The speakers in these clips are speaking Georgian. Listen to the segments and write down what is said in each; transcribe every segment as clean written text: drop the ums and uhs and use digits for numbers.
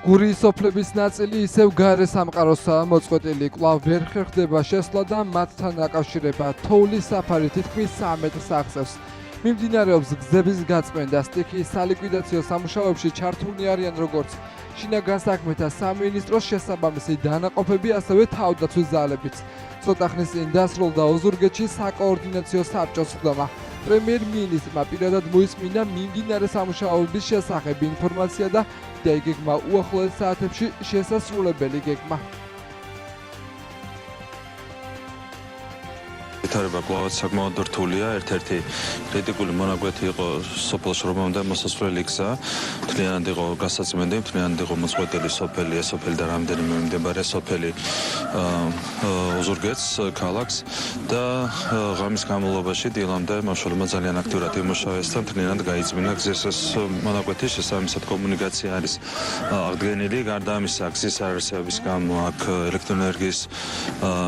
გურიის სოფლების ნაწილი ისევ გარე სამყაროსაა მოწყვეტილი, კვლავ ვერ ხერხდება შესვლა და მათთან დაკავშირება თოვლის საფარი თითქმის 3 მეტრს აღწევს. მიმდინარეობს გზების გაწმენდა, სტიქიის სალიკვიდაციო სამუშაოებში ჩართულნი არიან როგორც შინაგან საქმეთა სამინისტროს შესაბამისი დანაყოფები, ასევე თავდაცვის ძალებიც. ცოტა ხნის წინ დასრულდა ოზურგეთში საკოორდინაციო საბჭოს ხდომა. პრემიერ-მინისტრმა პირადად მოისმინა მიმდინარე სამუშაოების შესახებ ინფორმაცია და გეგმა უახლოეს საათებში შესასრულებელი გეგმა. ვითარება კვლავაც საკმაოდ რთულია. ერთ-ერთი კრიტიკული მონაკვეთი იყო სოფელში რომამდე მოსასვლელი გზა. მთლიანად იყო გასაწმენდი, მთლიანად იყო მოწყვეტილი სოფელი, ეს სოფელი და რამდენიმე მიმდებარე სოფელი ოზურგეთს ქალაქს და ღამის განმავლობაში დილამდე მაშველებმა ძალიან აქტიურად იმუშავეს და მთლიანად გაიწმინდა გზის ეს მონაკვეთი. შესაბამისად კომუნიკაცია არის აღდგენილი. გარდა ამისა, გზის არარსებობის გამო აქ ელექტროენერგიის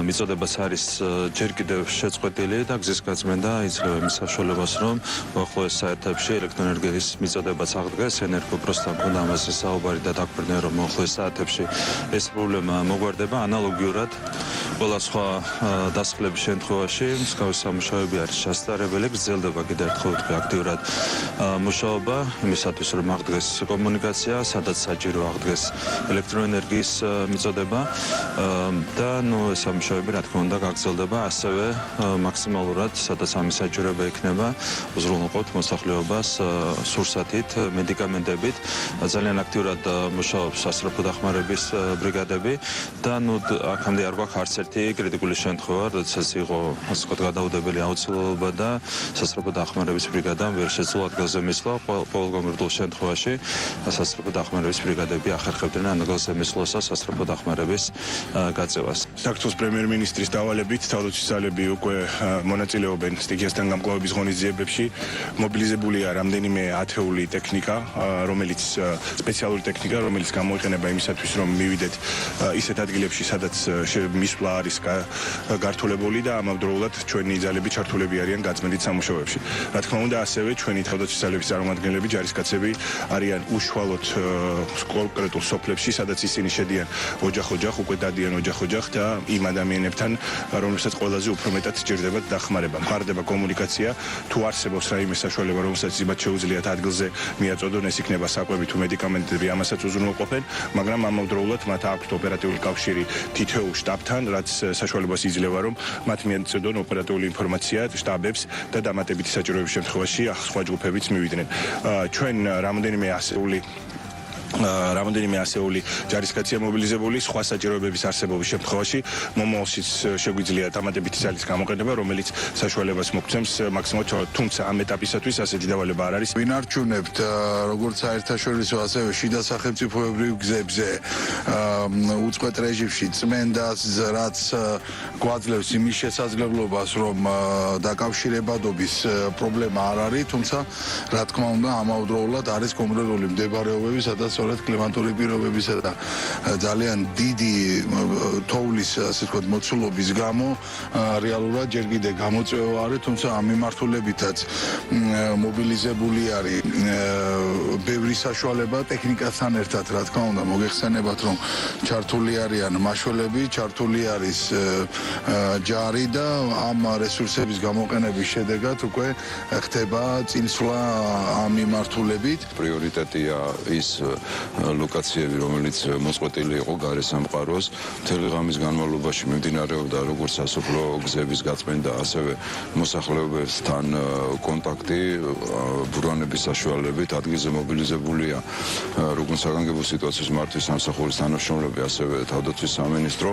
მიწოდებაც არის ჯერ კიდევ შეწყვეტილი და გზის გაწმენდა იძლევა იმის საშუალებას, რომ უახლოეს საათებში ელექტროენერგიის მიწოდებაც აღდგეს. ენერგოპროსთან ქონდა ამაზე საუბარი და დაგვირდნენ, რომ უახლოეს საათებში ეს პრობლემა მოგვარდება. ანალოგიურად ყველა სხვა დასახლების შემთხვევაში მსგავსი სამუშაოები არის შესაძლებელი. გრძელდება კიდევ ერთხელ ვთქვი აქტიურად მუშაობა იმისათვის, რომ აღდგეს კომუნიკაცია, სადაც საჭირო აღდგეს ელექტროენერგიის მიწოდება და ეს სამუშაოები რა თქმა უნდა გაგრძელდება ასევე მაქსიმალურად, სადაც ამის საჭიროება იქნება, უზრუნველყოფთ მოსახლეობას სურსათით, medikamentებით. ძალიან აქტიურად მუშაობს სასწრაფო დახმარების ბრიგადები და აქამდე არ გვაქვს არც ერთი კრიტიკული შემთხვევა, როდესაც იყო ასე ვთქვათ გადაუდებელი აუცილებლობა და სასწრაფო დახმარების ბრიგადამ ვერ შეძლო ადგილზე მისვლა. ყოველ კონკრეტულ შემთხვევაში სასწრაფო დახმარების ბრიგადები ახერხებდნენ ადგილზე მისვლას და სასწრაფო დახმარების გაწევას. საქართველოს პრემიერ-მინისტრის დავალებით თავდაცვის ძალები უკვე მონაწილეობენ სტიქიასთან გამკლავების ღონისძიებებში. მობილიზებულია რამდენიმე ათეული ტექნიკა, რომელიც სპეციალური ტექნიკა, რომელიც გამოიყენება იმისათვის, რომ მივიდეთ ისეთ ადგილებში, სადაც მისვლა არის გართულებული და ამავდროულად ჩვენი ძალები ჩართულები არიან გაწმენდით სამუშაოებში. რა თქმა უნდა, ასევე ჩვენი თავდაცვის ძალების წარმომადგენლები, ჯარისკაცები არიან უშუალოდ კონკრეტულ სოფლებში, სადაც ისინი შედიან ოჯახ-ოჯახ, უკვე დადიან ოჯახ-ოჯახ და იმ ადამიანებთან, რომლებსაც ყველაზე უფრო მეტად სჭირდებათ დახმარება. მყარდება კომუნიკაცია, თუ არსებობს რაიმე საშუალება, რომელსაც იმათ შეუძლიათ ადგილზე მიაწოდონ, ეს იქნება საკვები თუ მედიკამენტები, ამასაც უზრუნველყოფენ, მაგრამ ამავდროულად მათ აქვთ ოპერატიული კავშირი თითოეულ შტაბთან, რაც საშუალებას იძლევა, რომ მათ მიაწოდონ ოპერატიული ინფორმაცია შტაბებს და დამატებითი საჭიროების შემთხვევაში სხვა ჯგუფებიც მივიდნენ. ჩვენ რამდენიმე ასეული ჯარისკაცია მობილიზებული, სხვა საჭიროებების არსებობის შემთხვევაში მომავალშიც შეგვიძლია დამატებითი ძალის გამოყენება, რომელიც საშუალებას მოგცემს მაქსიმალურად, თუმცა ამ ეტაპისათვის ასეთი დავალება არ არის. ვინარჩუნებთ როგორც საერთაშორისო, ასევე შიდა სახელმწიფოებრივ გზებზე უწყვეტ რეჟიმში წმენდას, რაც გვაძლევს იმის შესაძლებლობას, რომ დაკავშირებადობის პრობლემა არ არის, თუმცა რა თქმა უნდა, ამავდროულად არის კონკრეტული მდებარეობები, სადაც კლიმატური პირობებისა და ძალიან დიდი თოვლის, ასე ვთქვათ, მოცულობის გამო რეალურად ჯერ კიდევ გამოწვევა არის, თუმცა ამ მიმართულებითაც მობილიზებული არის ბევრი საშუალება ტექნიკასთან ერთად, რა თქმა უნდა, მოგეხსენებათ, რომ ჩართული არიან მაშველები, ჩართული არის ჯარი და ამ რესურსების გამოყენების შედეგად უკვე ხდება წინსვლა ამ მიმართულებით. პრიორიტეტია ის ლოკაციები, რომელიც მოწყვეტილი იყო გარე სამყაროს. მთელი ღამის განმავლობაში მიმდინარეობდა როგორც სასოფლო გზების გაწმენდა, ასევე მოსახლეობებთან კონტაქტი ბურანების საშუალებით. ადგილზე მობილიზებულია როგორც საგანგებო სიტუაციის მართვის სამსახურის თანამშრომლები, ასევე თავდაცვის სამინისტრო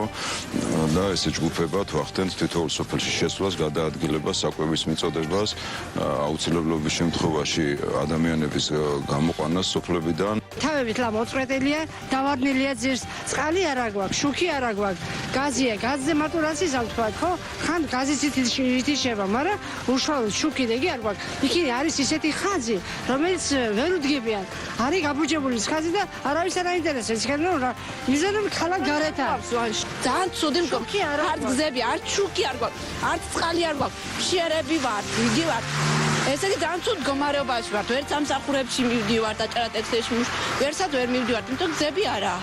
და ესე ჯგუფებად ვახდენთ თითოეულ სოფელში შესვლას, გადაადგილებას, საკვების მიწოდებას, აუცილებლობის შემთხვევაში ადამიანების გამოყვანას სოფლებიდან. თავებით მოწყვეტილია, დავარდნილია ძირს, წყალი არ აგვაქვს, შუქი არ აგვაქვს, გაზია, გაზზე მარტო რაც იზამ თქვა, ხო? ხან გაზიც ითიშება, მაგრამ უშუალოდ შუქი და იგი არ გვაქვს. იქ არის ისეთი ხაზი, რომელიც ვერ უდგებიან. არის გაბუჯებული ხაზი და არავის არ აინტერესებს, ხან რა მიზანები ქალაქ გარეთაა. ძალიან ცუდი მდგომი, არც გზები, არც შუქი არ გვაქვს, არც წყალი არ გვაქვს. შეერები ვარ, იგი ვარ. ესე იგი ძალიან ცუდ მდგომარეობაში ვართ. ვერც სამსახურებში მივდივარ და ჭარა ტექსტებში ვერცად ვერ მივდივარ, იმიტომ გზები არაა.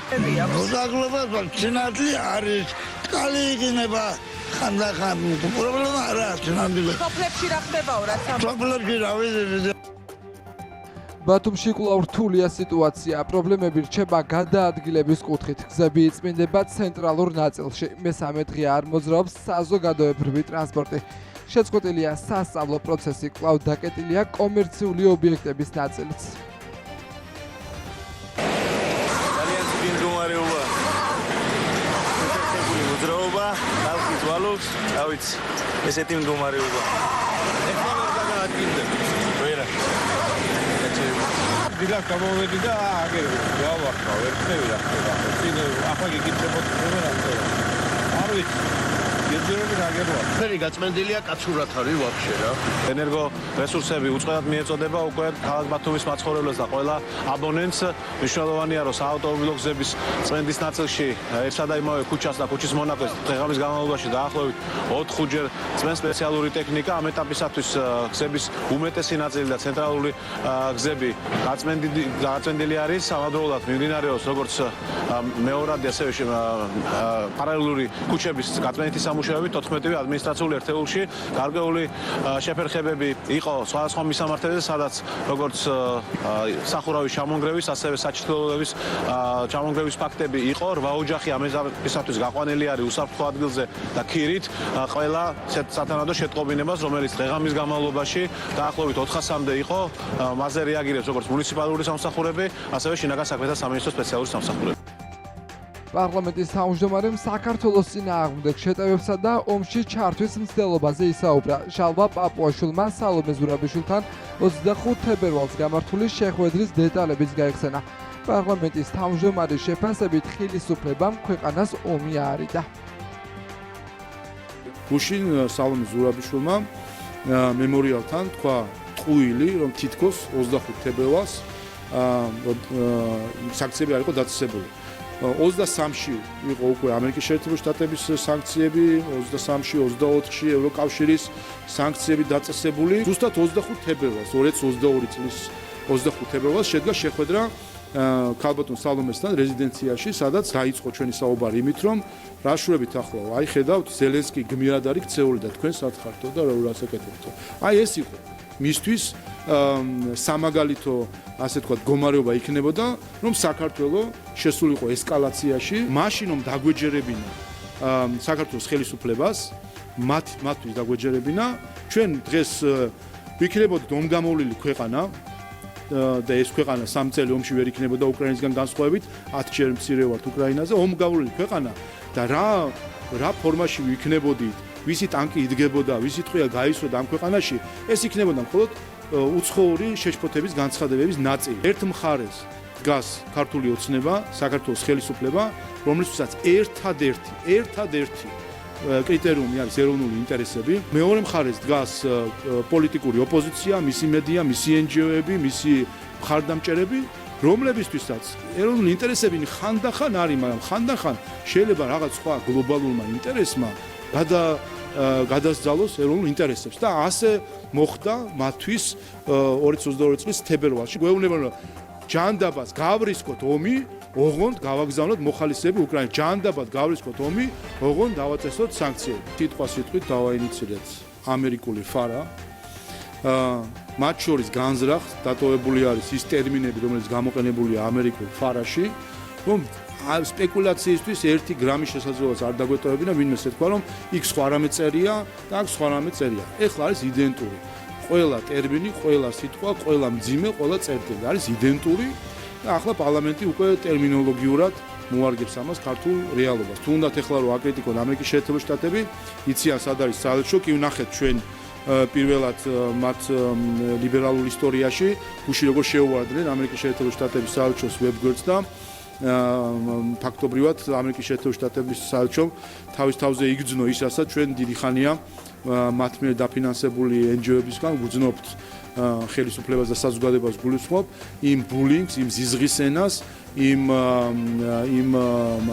მოსახლეობა სინათლე არის, წყალი იქნება ხანდახან პრობლემა არა სინათლე. სოფლებში რა ხდებაო, რაც სოფლებში რა ვიცი ბათუმში კვლავ რთულია სიტუაცია. პრობლემები რჩება გადაადგილების კუთხით. გზები იწმინდება ცენტრალურ ნაწილში. მესამე დღე არ მოძრაობს საზოგადოებრივი ტრანსპორტი. შეწყვეტილია სასწავლო პროცესი, კვლავ დაკეტილია კომერციული ობიექტების ნაწილიც. ძალიან ცივი მდგომარეობა. შეფერხებული მოძრაობა, ხალხის ვალობს, რა ვიცი, ესეთი მდგომარეობა. ეხლა ვერ გადაადგილდება. ვერა. დილას გამოვედი და აგერები გავახსნა, ვერ ხდები რა ხდება. წინ ახლა გიგიწებოდი რა ხდება. არ ვიცი. გეძერები აგერვა. ფერი გაწმენდილია კაცურად არის ვაფშე რა. ენერგო რესურსები უწყებად მიეწოდება უკვე ქალაქ ბათუმის მაცხოვრებლებს და ყველა აბონენტს. მნიშვნელოვანია რომ საავტომობილო გზების წმენდის ნაწილში ერთსა და იმავე ქუჩას და ქუჩის მონაკვეთს დღე-ღამის განმავლობაში დაახლოებით 4-5ჯერ წმენს სპეციალური ტექნიკა. ამ ეტაპისათვის გზების უმეტესი ნაწილი და ცენტრალური გზები გაწმენდილი არის. ამავდროულად მიმდინარეობს როგორც მეორადი ასევე პარალელური ქუჩების გაწმენდითი სამუშაოები 14-ვე ადმინისტრაციულ ერთეულში. გარკვეული შეფერხებები იყო სხვადასხვა მისამართებზე, სადაც როგორც სახურავის ჩამონგრევის, ასევე საჩრდილოების ჩამონგრევის ფაქტები იყო. 8 ოჯახი ამ ეტაპისათვის გაყვანილი არის უსაფრთხო ადგილზე და ქირით ყველა სათანადო შეტყობინებას, რომელიც დღე-ღამის განმავლობაში დაახლოებით 400-მდე იყო. მასზე რეაგირებს როგორც მუნიციპალური სამსახურები, ასევე შინაგან საქმეთა სამინისტროს სპეციალური სამსახურები. პარლამენტის თავმჯდომარემ საქართველოს წინააღმდეგ შეტევებსა და ომში ჩართვის მცდელობაზე ისაუბრა. შალვა პაპუაშვილმა სალომე ზურაბიშვილთან 25 თებერვალს გამართული შეხვედრის დეტალებიც გაიხსენა. პარლამენტის თავმჯდომარის შეფასებით ხელისუფლებამ ქვეყანას ომი აარიდა. გუშინ სალომე ზურაბიშვილმა მემორიალთან თქვა ტყუილი, რომ თითქოს 25 თებერვალს სანქციები არ იყო დაწესებული. 23-ში იყო უკვე ამერიკის შეერთებული შტატების სანქციები, 23-ში, 24-ში ევროკავშირის სანქციები დაწესებული. ზუსტად 25 თებერვალს, 2022 წლის 25 თებერვალს შედგა შეხვედრა ქალბატონ სალომესთან რეზიდენციაში, სადაც დაიწყო ჩვენი საუბარი იმით, რომ რა შურებით ახლა, აი ხედავთ, ზელენსკი გმირად არის ქცეული და თქვენ სათხართო და რა რასაკეთებთო. აი ეს იყო მისთვის სამაგალითო ასე თქვა მდგომარეობა იქნებოდა, რომ საქართველო შესულიყო ესკალაციაში, მაშინ რომ დაგვეჯერებინა საქართველოს ხელისუფლებას, მათთვის დაგვეჯერებინა, ჩვენ დღეს ვიქნებოდით ომგამოვლილი ქვეყანა და ეს ქვეყანა 3 წელი ომში ვერ იქნებოდა უკრაინისგან განსხვავებით, 10ჯერ მცირე ვართ უკრაინაზე, ომგამოვლილი ქვეყანა და რა ფორმაში ვიქნებოდით, ვისი ტანკი იდგებოდა, ვისი ტყვია გაისროდა ამ ქვეყანაში, ეს იქნებოდა მხოლოდ უცხოური შეშფოთების განცხადებების ნაწილი. ერთ მხარეს დგას ქართული ოცნება, საქართველოს ხელისუფლება, რომლისთვისაც ერთადერთი კრიტერიუმი არის ეროვნული ინტერესები. მეორე მხარეს დგას პოლიტიკური ოპოზიცია, მისი მედია, მისი NGO-ები, მისი მხარდამჭერები, რომლებისთვისაც ეროვნული ინტერესები ხანდახან არის, მაგრამ ხანდახან შეიძლება რაღაც სხვა გლობალურმა ინტერესმა გადასძალოს ეროვნულ ინტერესებს და ასე მოხდა მათთვის 2022 წლის თებერვალში. გვეუბნება რომ ჯანდაბას გავრისკოთ ომი, ოღონდ გავაგზავნოთ მოხალისეები უკრაინაში. ჯანდაბად გავრისკოთ ომი, ოღონდ დავაწესოთ სანქციები. სიტყვით დავაინიცირეთ ამერიკული ფარა. მათ შორის განზრახ დატოვებული არის ის ტერმინები, რომელიც გამოყენებულია ამერიკულ ფარაში, რომ სპეკულაციისთვის 1 გრამის შესაძლებლობას არ დაგვეტოვებინა, ვინმეს ეთქვა, რომ იქ სხვა რამე წერია და აქ სხვა რამე წერია. ეხლა არის იდენტური. ყველა ტერმინი, ყველა სიტყვა, ყველა მძიმე, ყველა წერტილი არის იდენტური და ახლა პარლამენტი უკვე ტერმინოლოგიურად მოარგებს ამას ქართულ რეალობას. თუნდაც ეხლა რომ აკრიტიკონ ამერიკის შეერთებული შტატები, იციან სად არის საელჩო, კი ვნახეთ ჩვენ პირველად მათ ლიბერალურ ისტორიაში, გუშინ როგორ შეუვარდნენ ამერიკის შეერთებული შტატების საელჩოს ვებგვერდს და ფაქტობრივად ამერიკის შეერთებული შტატების საელჩომ თავის თავზე იგრძნო ის, რასაც ჩვენ დიდი ხანია მათ მიერ დაფინანსებული NGO-ებისგან გვგრძნობთ ხელისუფლებას და საზოგადოებას გულისხმობ იმ ბულინგს, იმ ზიზღის ენას, იმ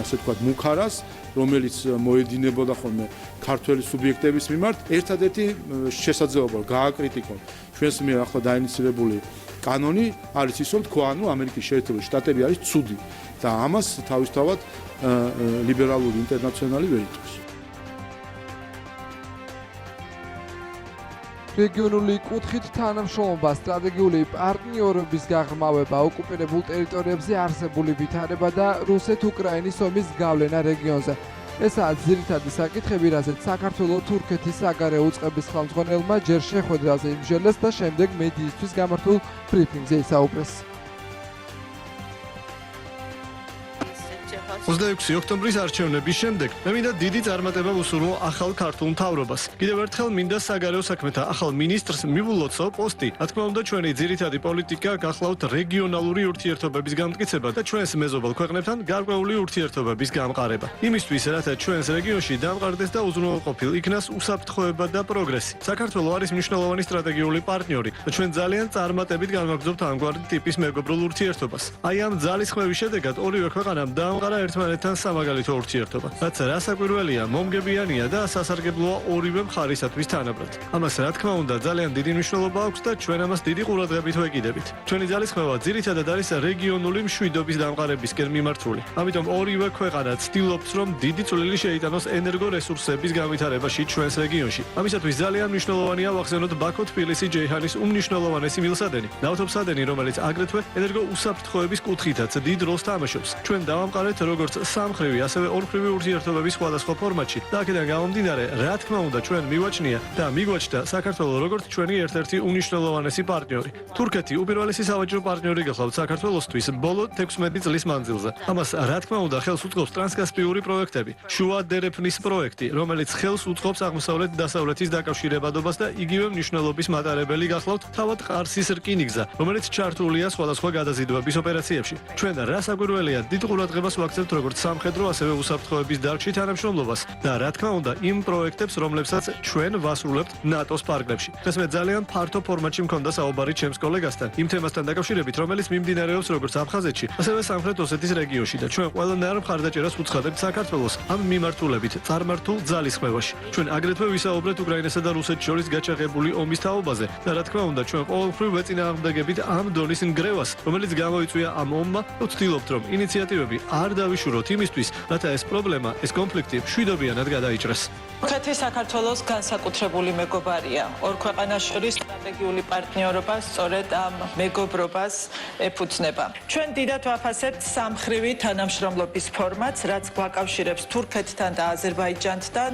ასე ვთქვათ მუქარას, რომელიც მოედინებოდა ხოლმე ქართველი სუბიექტების მიმართ, ერთადერთი შესაძლებლობა გააკრიტიკონ ჩვენს მიერ ახლა დაინიცირებული კანონი არის ის, რომ თქვა, ანუ ამერიკის შეერთებული შტატები არის ცუდი და ამას თავისთავად ლიბერალური ინტერნაციონალი ვერ იტყვის. რეგიონული კუთხით თანამშრომლობა, სტრატეგიული პარტნიორობის გაღრმავება, ოკუპირებულ ტერიტორიებზე არსებული ვითარება და რუსეთ-უკრაინის ომის გავლენა რეგიონზე. ესაა ძირითადი საკითხები, რაზეც საქართველოს თურქეთის საგარეო უწყების ხელმძღვანელმა ჯერ შეხვედრაზე იმჟელეს და შემდეგ მედიისთვის გამართულ ბრიფინგზე ისაუბრეს. 26 ოქტომბრის არჩევნების შემდეგ მე მინდა დიდი წარმატება ვუსურვო ახალ ქართულ მთავრობას. კიდევ ერთხელ მინდა საგარეო საქმეთა ახალ მინისტრს მივულოცო პოსტი. რა თქმა უნდა, ჩვენი ძირითადი პოლიტიკა გახლავთ რეგიონალური ურთიერთობების გამტკიცება და ჩვენს მეზობელ ქვეყნებთან გარკვეული ურთიერთობების გამყარება. იმისთვის, რათა ჩვენს რეგიონში დამყარდეს და უზრუნველყოფილ იქნას უსაფრთხოება და პროგრესი. საქართველო არის მნიშვნელოვანი სტრატეგიული პარტნიორი და ჩვენ ძალიან წარმატებით განვაგრძობთ ამგვარი ტიპის მეგობრულ ურთიერთობას. აი ამ ძალისხმევის შედეგად ორივე ქვეყანამ დაამყარა ერთმანეთთან სამაგალითო ურთიერთობა. რაც რასაკვირველია, მომგებიანია და სასარგებლოა ორივე მხარისათვის თანაბრად. ამას რა თქმა უნდა ძალიან დიდი მნიშვნელობა აქვს და ჩვენ ამას დიდი ყურადღებით ვეკიდებით. ჩვენი ძალისხმევა ძირითადად არის რეგიონული მშვიდობის დამყარებისკენ მიმართული. ამიტომ ორივე ქვეყანა ცდილობს, რომ დიდი წვლილი შეიტანოს ენერგორესურსების განვითარებაში ჩვენს რეგიონში. ამისათვის ძალიან მნიშვნელოვანია ვახსენოთ ბაქო-თბილისი-ჯეიჰანის უმნიშვნელოვანესი მილსადენი, ნავთობსადენი, რომელიც აგრეთვე ენერგოუსაფრთხოების კუთხითაც დიდ როლს თამაშობს. ჩვენ დავამყარეთ როგორც სამხრივი, ასევე ორმხრივი ურთიერთობების სხვადასხვა ფორმატში. და აქედან გამომდინარე, რა თქმა უნდა, ჩვენ მივაჩნია და მიგვაჩნდა საქართველოს როგორც ჩვენი ერთ-ერთი უნიშნელოვანესი პარტნიორი. თურქეთი უპირველესი სავაჭრო პარტნიორი გახლავთ საქართველოსთვის ბოლო 16 წლის მანძილზე. ამას რა თქმა უნდა ხელს უწყობს ტრანსკასპიური პროექტები, შუა დერეფნის პროექტი, რომელიც ხელს უწყობს აღმოსავლეთ-დასავლეთის დაკავშირებადობას და იგივე მნიშვნელობის მატარებელი გახლავთ თავად ყარსის რკინიგზა, რომელიც ჩართულია სხვადასხვა გადაზიდვების ოპერაციებში. ჩვენ რასაკვირველია დიდ ყურადღებას ვაქცევთ როგორც სამხედრო, ასევე უსაფრთხოების დარგში თანამშრომლობას და რა თქმა უნდა იმ პროექტებს, რომლებსაც ჩვენ ვასრულებთ ნატოს პარკებში. დღეს მე ძალიან ფართო ფორმატში მქონდა საუბარი ჩემს კოლეგასთან იმ თემასთან დაკავშირებით, რომელიც მიმდინარეობს როგორც აფხაზეთში, ასევე სამხრეთ ოსეთის რეგიონში და ჩვენ ყველანაირ მხარდაჭერას უცხადებთ საქართველოს ამ მიმართულებით წარმართულ ძალისხმევაში. ჩვენ აგრეთვე ვისაუბრეთ უკრაინასა და რუსეთს შორის გაჩაღებული ომის თაობაზე და რა თქმა უნდა ჩვენ ყოველმხრივ ვეწინააღმდეგებით ამ დონის ნგრევას, რომელიც გამოიწვია ამ ომმა, ვცდილობთ რომ ინიციატივები არ დავიშუროთ იმისთვის, რათა ეს პრობლემა, ეს კონფლიქტი მშვიდობიანად გადაიჭრას. თურქეთი საქართველოს განსაკუთრებული მეგობარია. ორ ქვეყანას შორის სტრატეგიული პარტნიორობა სწორედ ამ მეგობრობას ეფუძნება. ჩვენ დიდად ვაფასებთ სამხრივი თანამშრომლობის ფორმატს, რაც გვაკავშირებს თურქეთთან და აზერბაიჯანთან.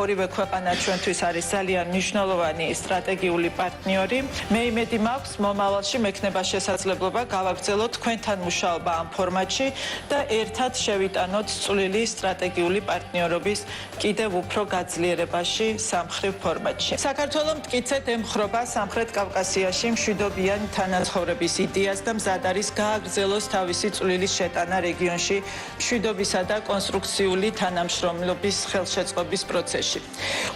ორივე ქვეყანა ჩვენთვის არის ძალიან მნიშვნელოვანი სტრატეგიული პარტნიორი. მე იმედი მაქვს, მომავალში მექნება შესაძლებლობა გავაგრძელოთ თქვენთან მუშაობა ამ ფორმატში და ერთად შევიტანოთ წვლილი სტრატეგიული პარტნიორობის კიდევ უფრო გაძლიერებაში სამხრივ ფორმატში. საქართველოს მტკიცედ ემხრობა სამხრეთ კავკასიაში მშვიდობიანი თანაცხოვრების იდეას და მზად არის გააგრძელოს თავისი წვლილის შეტანა რეგიონში მშვიდობისა და კონსტრუქციული თანამშრომლობის ხელშეწყობის პროცესში.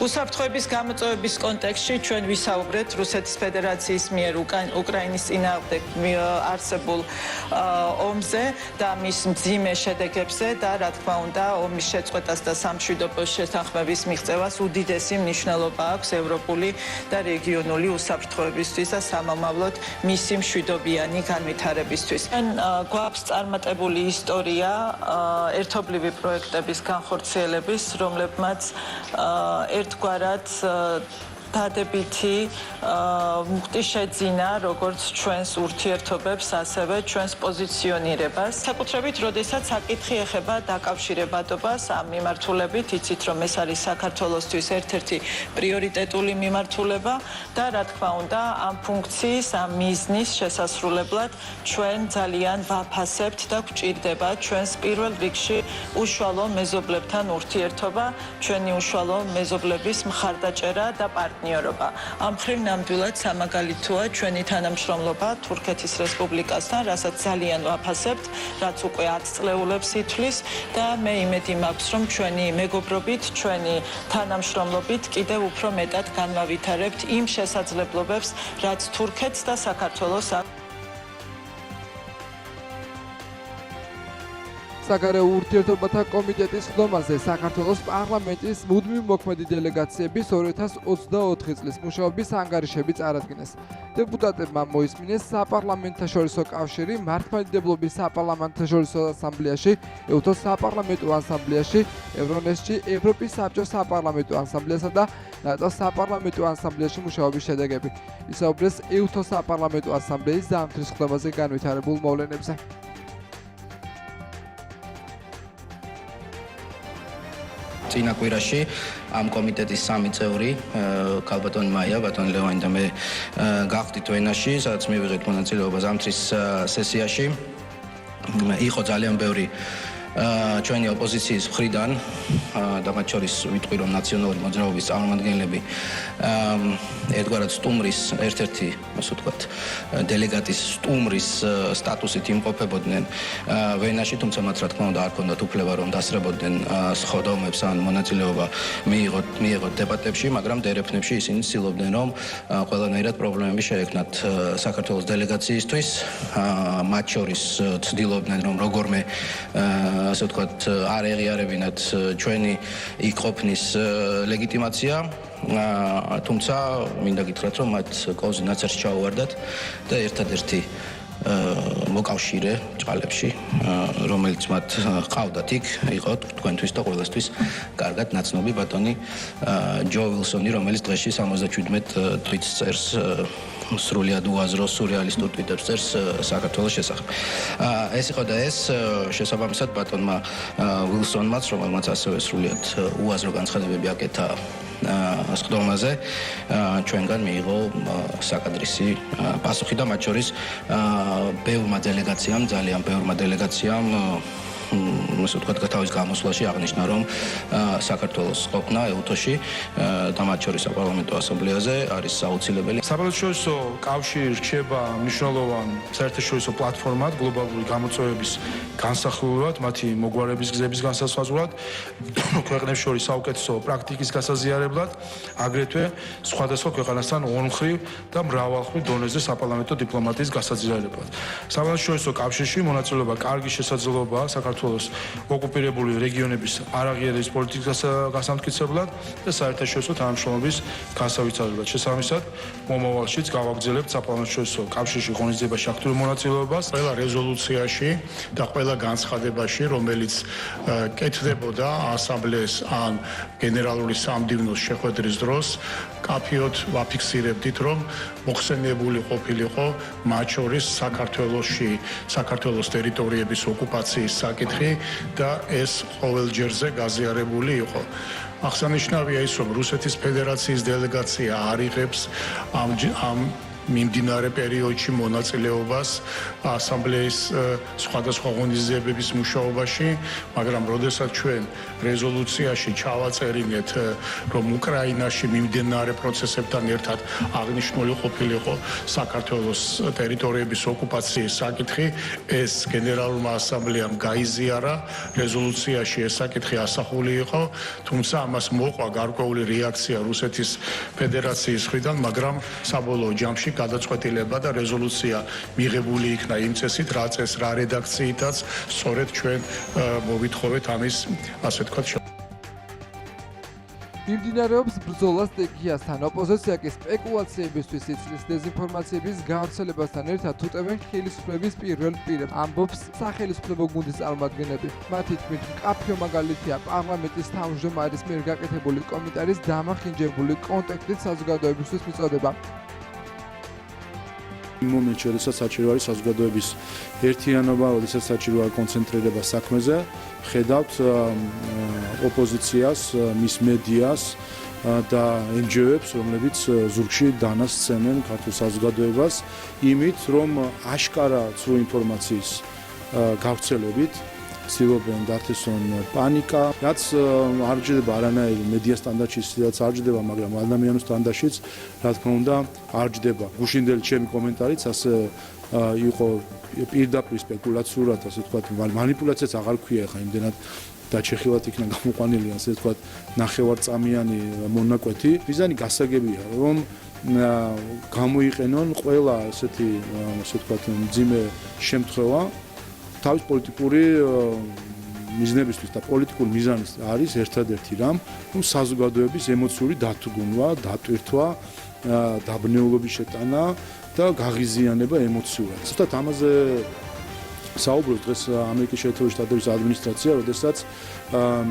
უსაფრთხოების გამოწვევების კონტექსტში ჩვენ ვისაუბრეთ რუსეთის ფედერაციის მიერ უკრაინის წინააღმდეგ არსებულ ომზე და მის მძიმე შედეგებზე და რა თქმა უნდა ომის შეწყვეტას და სამშვიდობო შეთანხმების მიღწევას უდიდესი მნიშვნელობა აქვს ევროპული და რეგიონული უსაფრთხოებისთვის და სამომავლოდ მისი მშვიდობიანი განვითარებისთვის. გვაქვს წარმატებული ისტორია ერთობლივი პროექტების განხორციელების, რომლებმაც ერთგვარად დადებითი მუხტი შეძინა როგორც ჩვენს ურთიერთობებს, ასევე ჩვენს პოზიციონირებას. საკუთრებით, როდესაც საკითხი ეხება დაკავშირებადობას ამ მიმართულებით, იცით რომ ეს არის საქართველოსთვის ერთ-ერთი პრიორიტეტული მიმართულება და რა თქმა უნდა, ამ ფუნქციის, ამ მიზნის შესასრულებლად ჩვენ ძალიან ვაფასებთ და გვჭირდება ჩვენს პირველ რიგში უშუალო მეზობლებთან ურთიერთობა, ჩვენი უშუალო მეზობლების მხარდაჭერა და პარტნიორობა. პარტნიორობა. ამ მხრივ ნამდვილად სამაგალითოა ჩვენი თანამშრომლობა თურქეთის რესპუბლიკასთან, რასაც ძალიან ვაფასებთ, რაც უკვე 10 წლეულებს ითვლის და მე იმედი მაქვს, რომ ჩვენი მეგობრობით, ჩვენი თანამშრომლობით კიდევ უფრო მეტად განვავითარებთ იმ შესაძლებლობებს, რაც თურქეთს და საქართველოს საგარეო ურთიერთობათა კომიტეტის ხდომაზე საქართველოს პარლამენტის მუდმივ მოქმედი დელეგაციების 2024 წლის მუშაობის ანგარიშები წარადგინეს. დეპუტატებმა მოისმინეს საპარლამენტთაშორისო კავშირი, მართლმადიდებლობის საპარლამენტთაშორისო ასამბლეაში, ეუთოს საპარლამენტო ასამბლეაში, ევრონესტში, ევროპის საბჭოს საპარლამენტო ასამბლეასა და ნატოს საპარლამენტო ასამბლეაში მუშაობის შედეგები. ისაუბრეს ეუთოს საპარლამენტო ასამბლეის ზამთრის ხდომაზე განვითარებულ მოვლენებზე. წინა კვირაში ამ კომიტეტის 3 წევრი, ქალბატონი მაია, ბატონი ლევანი და მე გავხდით ვენაში, სადაც მივიღეთ მონაწილეობა ზამთრის სესიაში. იყო ძალიან ბევრი ჩვენი ოპოზიციის მხრიდან და მათ შორის ვიტყვი რომ ნაციონალური მოძრაობის წარმომადგენლები ერთგვარად სტუმრის ერთ-ერთი ასე ვთქვათ დელეგატის სტუმრის სტატუსით იმყოფებოდნენ ვენაში, თუმცა მათ რა თქმა უნდა არ ქონდათ უფლება რომ დასწრებოდნენ სხდომებს ან მონაწილეობა მიიღოთ დებატებში, მაგრამ დერეფნებში ისინი ცდილობდნენ რომ ყველანაირად პრობლემები შეექმნათ საქართველოს დელეგაციისთვის. მათ შორის ცდილობდნენ რომ როგორმე ასე ვთქვათ არ ეღიარებინათ ჩვენი იქ ყოფნის ლეგიტიმაცია, თუმცა მინდა გითხრათ რომ მათ კოზინაც არ ჩაუვარდათ და ერთადერთი მოკავშირე ჭყალებში, რომელიც მათ ყავდათ იქ, იყო თქვენთვის და ყველასთვის კარგად ნაცნობი ბატონი ჯო ვილსონი, რომელიც დღეში 77 თვიტს წერს სრულიად უაზრო სურეალისტურ ტვიტებს წერს საქართველოს შესახებ. ეს იყო და ეს შესაბამისად ბატონმა ვილსონმაც, რომელმაც ასევე სრულიად უაზრო განცხადებები აკეთა სხდომაზე, ჩვენგან მიიღო საკადრისი პასუხი და მათ შორის ბევრმა დელეგაციამ, ძალიან ბევრმა დელეგაციამ ასე ვთქვათ, თავის გამოსვლაში აღნიშნა, რომ საქართველოს ყოფნა ეუთოში და მათ შორის საპარლამენტო ასამბლეაზე არის საოცილებელი. საპარლამენტო კავშირი რჩება მნიშვნელოვან საერთაშორისო პლატფორმად გლობალური გამოწვევების განსახილველად, მათი მოგვარების გზების განსასაზღვრად, ქვეყნებს შორის საუკეთესო პრაქტიკის გასაზიარებლად, აგრეთვე სხვადასხვა ქვეყანასთან ორმხრივ და მრავალმხრივ დონეზე საპარლამენტო დიპლომატიის გასაზიარებლად. საპარლამენტო კავშირში მონაწილეობა კარგი შესაძლებლობაა საქართველოს ოკუპირებული რეგიონების არაღიარების პოლიტიკის გასამტკიცებლად და საერთაშორისო თანამშრომლობის განსავითარებლად. შესაბამისად, მომავალშიც გავაგრძელებთ საპარლამენტო კავშირში ღონისძიებაში აქტიური მონაწილეობას. ყველა რეზოლუციაში და ყველა განცხადებაში, რომელიც კეთდებოდა ასამბლეის ან გენერალური სამდივნოს შეხვედრის დროს, კაფიოდ ვაფიქსირებდით, რომ მოხსენიებული ყოფილიყო მათ შორის საქართველოს ტერიტორიების ოკუპაციის საკითხი და ეს ყოველჯერზე გაზიარებული იყო. აღსანიშნავია ის, რომ რუსეთის ფედერაციის დელეგაცია არ იღებს ამ მიმდინარე პერიოდში მონაწილეობას ასამბლეის სხვადასხვა ღონისძიებების მუშაობაში, მაგრამ როდესაც ჩვენ რეზოლუციაში ჩავაწერინეთ, რომ უკრაინაში მიმდინარე პროცესებთან ერთად აღნიშნული ყოფილიყო საქართველოს ტერიტორიების ოკუპაციის საკითხი, ეს გენერალურმა ასამბლეამ გაიზიარა, რეზოლუციაში ეს საკითხი ასახული იყო, თუმცა ამას მოყვა გარკვეული რეაქცია რუსეთის ფედერაციის მხრიდან, მაგრამ საბოლოო ჯამში გადაწყვეტილება და რეზოლუცია მიღებული იქნა იმ წესით, რა წეს, რა რედაქციითაც სწორედ ჩვენ მოვითხოვეთ ამის, ასე ვთქვათ, მიმდინარეობს ბრძოლა სტიქიასთან. ოპოზიცია კი სპეკულაციებისთვის იცის დეзинფორმაციების გავრცელებასთან ერთად უტევენ ხელისუფლების პირველ პირებს, ამბობს სახელისუფლებო გუნდის წარმომადგენლები. მათი თქმით, მკაფიო მაგალითია პარლამენტის თავმჯდომარის მიერ გაკეთებული კომენტარის დამახინჯებული კონტექსტით საზოგადოებისთვის მიწოდება. იმ მომენტში, როდესაც საჭირო არის საზოგადოების ერთიანობა, როდესაც საჭირო არის კონცენტრირება საქმეზე, ხედავთ ოპოზიციას, მის მედიას და NGO-ებს, რომლებიც ზურგში დანასცემენ ქართულ საზოგადოებას იმით, რომ აშკარა ცრუ ინფორმაციის გავრცელებით ცდილობენ დათესონ პანიკა, რაც არ ჯდება არანაირი მედია სტანდარტში, რაც არ ჯდება, მაგრამ ადამიანის სტანდარტშიც, რა თქმა უნდა, არ ჯდება. გუშინდელი ჩემი კომენტარიც ასე იყო პირდაპირ სპეკულაციურად, ასე ვთქვათ, მანიპულაციაც აღარ ქვია ხა იმდენად დაჩეხილად იქნა გამოყვანილი, ასე ვთქვათ, ნახევარწამიანი მონაკვეთი. მიზანი გასაგებია, რომ გამოიყენონ ყველა ესეთი, ასე ვთქვათ, მძიმე შემთხვევა თავის პოლიტიკური მიზნებისთვის და პოლიტიკური მიზანი არის ერთადერთი რამ, რომ საზოგადოების ემოციური დათრგუნვა, დატვირთვა, დაბნეულობის შეტანა და გაღიზიანება ემოციურად. ზუსტად ამაზე საუბრობს დღეს ამერიკის შეერთებული შტატების ადმინისტრაცია, როდესაც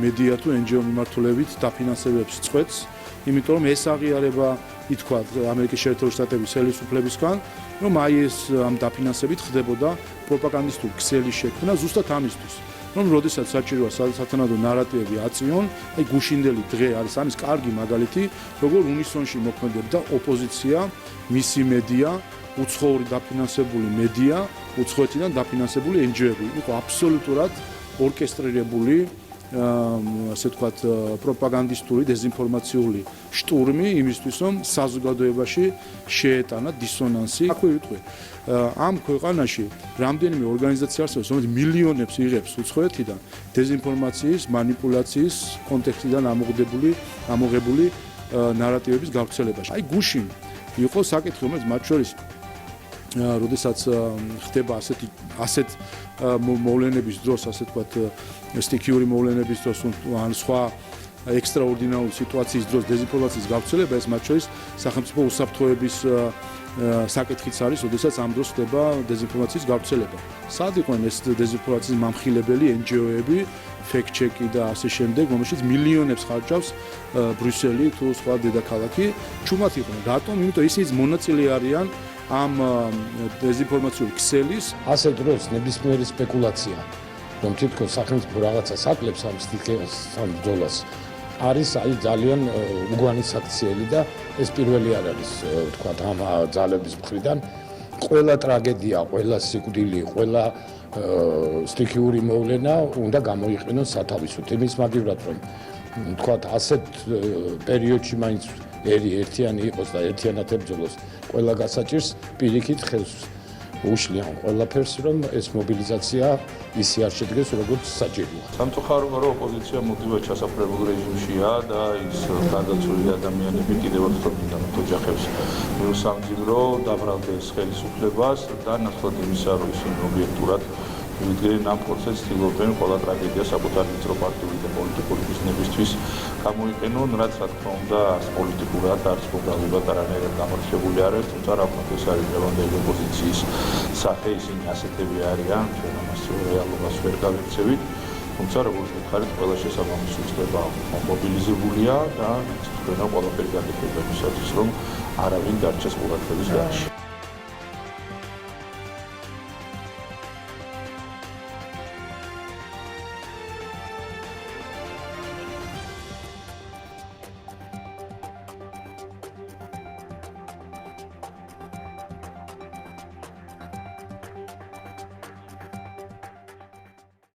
მედია თუ NGO მიმართულებით დაფინანსებებს წყვეტს, იმიტომ რომ ეს აღიარება ითქვა ამერიკის შეერთებული შტატების ხელისუფლებისგან, რომ აი ეს ამ დაფინანსებით ხდებოდა პროპაგანდისტული ქსელის შექმნა ზუსტად ამისთვის, რომ როდესაც საჭიროა სათანადო ნარატივები აწვიონ, აი გუშინდელი დღე არის ამის კარგი მაგალითი, როგორ უნისონში მოქმედებდა ოპოზიცია, მისი მედია, უცხოური დაფინანსებული მედია, უცხოეთიდან დაფინანსებული NGO-ები. იყო აბსოლუტურად ორკესტრირებული ასე ვთქვათ, პროპაგანდისტული, დეზინფორმაციული შტურმი იმისთვის, რომ საზოგადოებაში შეეტანა დისონანსი. აქვე ვიტყვი, ამ ქვეყანაში რამდენიმე ორგანიზაცია არსებობს, რომელიც მილიონებს იღებს უცხოეთიდან დეზინფორმაციის, მანიპულაციის კონტექსტიდან ამოღებული ნარატივების გავრცელებაში. აი გუშინ იყო საკითხი, რომელიც მათ შორის როდესაც ხდება ასეთ მოვლენების დროს, ასე ვთქვათ, სტიქიური მოვლენების დროს ან სხვა ექსტრაორდინარული სიტუაციის დროს დეზინფორმაციის გავრცელება, ეს მათ შორის სახელმწიფო უსაფრთხოების საკითხიც არის, როდესაც ამ დროს ხდება დეზინფორმაციის გავრცელება. სად იყვნენ ეს დეზინფორმაციის მამხილებელი NGO-ები, ფექტ-ჩეკი და ასე შემდეგ, რომელშიც მილიონებს ხარჯავს ბრიუსელი თუ სხვა დედაქალაქი, ჩუმად იყვნენ. რატომ? იმიტომ ისინიც მონაწილე არიან ამ დეზინფორმაციული ქსელის. ასე დროს ნებისმიერი სპეკულაცია, რომ თითქოს სახელმწიფო რაღაცას აკლებს ამ ბრძოლას, არის აი ძალიან უგვანი საქციელი და ეს პირველი არ არის, ვთქვათ, ამ ძალების მხრიდან. ყველა ტრაგედია, ყველა სიკვდილი, ყველა სტიქიური მოვლენა უნდა გამოიყენოს სათავისოდ. იმის მაგივრად, რომ ვთქვათ, ასეთ პერიოდში მაინც ერთიანი იყოს და ერთიანად ებრძოლოს ყველა გასაჭირს, პირიქით ხელს უშლიან ყველაფერს, რომ ეს მობილიზაცია ისე არ შედგეს, როგორც საჭიროა. სამწუხაროა, რომ ოპოზიცია მუდმივად ჩასაფრებულ რეჟიმშია და ის გარდაცვლილი ადამიანები კიდევ ერთხელ მინდა ოჯახებს მიუსამძიმრო, დაბრალდეს ხელისუფლებას და ნაცვლად იმისა, რომ ისინი ობიექტურად ვიდგნენ ამ პროცესს, ცდილობენ ყველა ტრაგედიას საკუთარი ვიწრო პარტიული და პოლიტიკური მიზნებისთვის გამოიყენონ, რაც რა თქმა უნდა არც პოლიტიკურად, არც მორალურად არანაირად გამორჩეული არ არის, თუმცა რა თქმა უნდა ეს არის დღევანდელი ოპოზიციის სახე, ისინი ასეთები არიან, ჩვენ ამას რეალობას ვერ გავიქცევით, თუმცა როგორც გითხარით, ყველა შესაბამისი უწყება მობილიზებულია და თქვენა ყველაფერი გაკეთება იმისათვის, რომ არავინ დარჩეს ყურადღების გარეშე.